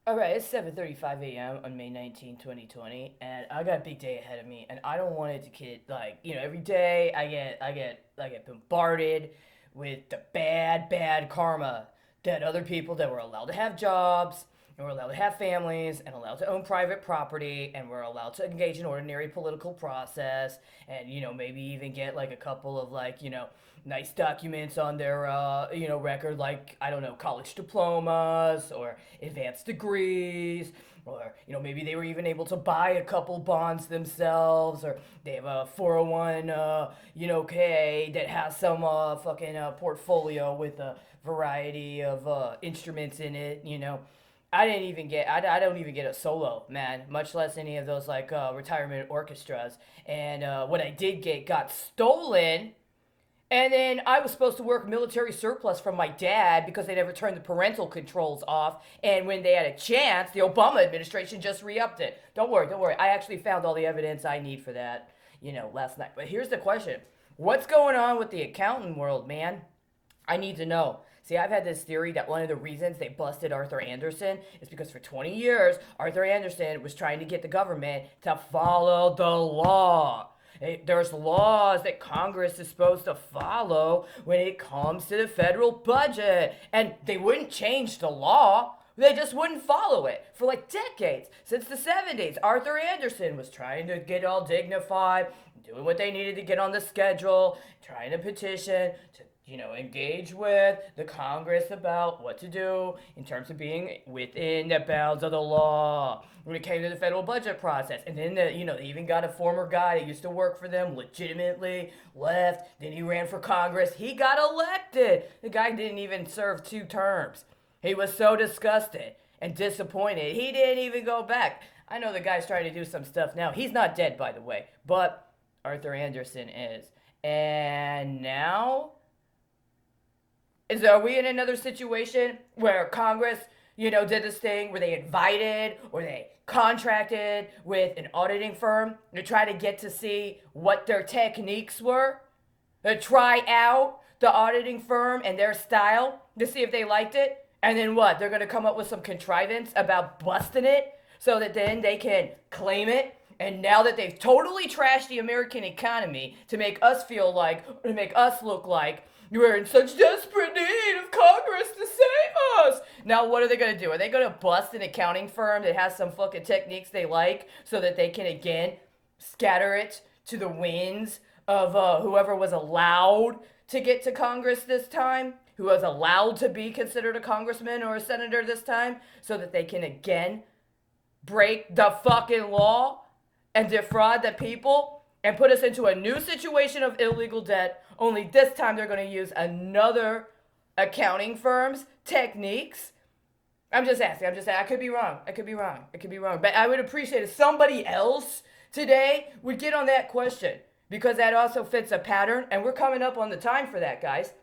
All right, it's 7:35 a.m. on May 19th, 2020, and I got a big day ahead of me, and I don't want it to get every day I get bombarded with the bad karma that other people that were allowed to have jobs and were allowed to have families and allowed to own private property and were allowed to engage in ordinary political process and maybe even get like a couple of nice documents on their record, like I don't know, college diplomas or advanced degrees, or maybe they were even able to buy a couple bonds themselves, or they have a 401 k that has some fucking portfolio with a variety of instruments in it. I don't even get a solo, man, much less any of those retirement orchestras. And what I did get got stolen, and then I was supposed to work military surplus from my dad because they never turned the parental controls off. And when they had a chance, the Obama administration just re-upped it. Don't worry, don't worry. I actually found all the evidence I need for that, last night. But here's the question. What's going on with the accounting world, man? I need to know. See, I've had this theory that one of the reasons they busted Arthur Andersen is because for 20 years, Arthur Andersen was trying to get the government to follow the law. There's laws that Congress is supposed to follow when it comes to the federal budget. And they wouldn't change the law. They just wouldn't follow it for like decades. Since the 70s, Arthur Andersen was trying to get all dignified, doing what they needed to get on the schedule, trying to petition to engage with the Congress about what to do in terms of being within the bounds of the law when it came to the federal budget process. And then, they even got a former guy that used to work for them legitimately, left, then he ran for Congress. He got elected. The guy didn't even serve 2 terms. He was so disgusted and disappointed. He didn't even go back. I know the guy's trying to do some stuff now. He's not dead, by the way, but Arthur Andersen is. And now are we in another situation where Congress, did this thing where they invited or they contracted with an auditing firm to try to get to see what their techniques were? To try out the auditing firm and their style to see if they liked it? And then what? They're going to come up with some contrivance about busting it so that then they can claim it. And now that they've totally trashed the American economy to make us look like we're in such desperate need of Congress to save us. Now, what are they going to do? Are they going to bust an accounting firm that has some fucking techniques they like so that they can, again, scatter it to the winds of whoever was allowed to get to Congress this time, who was allowed to be considered a congressman or a senator this time, so that they can, again, break the fucking law and defraud the people and put us into a new situation of illegal debt, only this time they're going to use another accounting firm's techniques? I'm just asking. I could be wrong. But I would appreciate if somebody else today would get on that question, because that also fits a pattern, and we're coming up on the time for that, guys.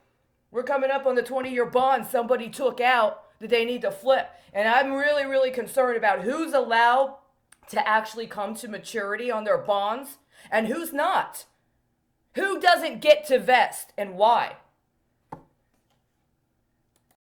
We're coming up on the 20-year bond somebody took out that they need to flip. And I'm really, really concerned about who's allowed to actually come to maturity on their bonds and who's not. Who doesn't get to vest and why?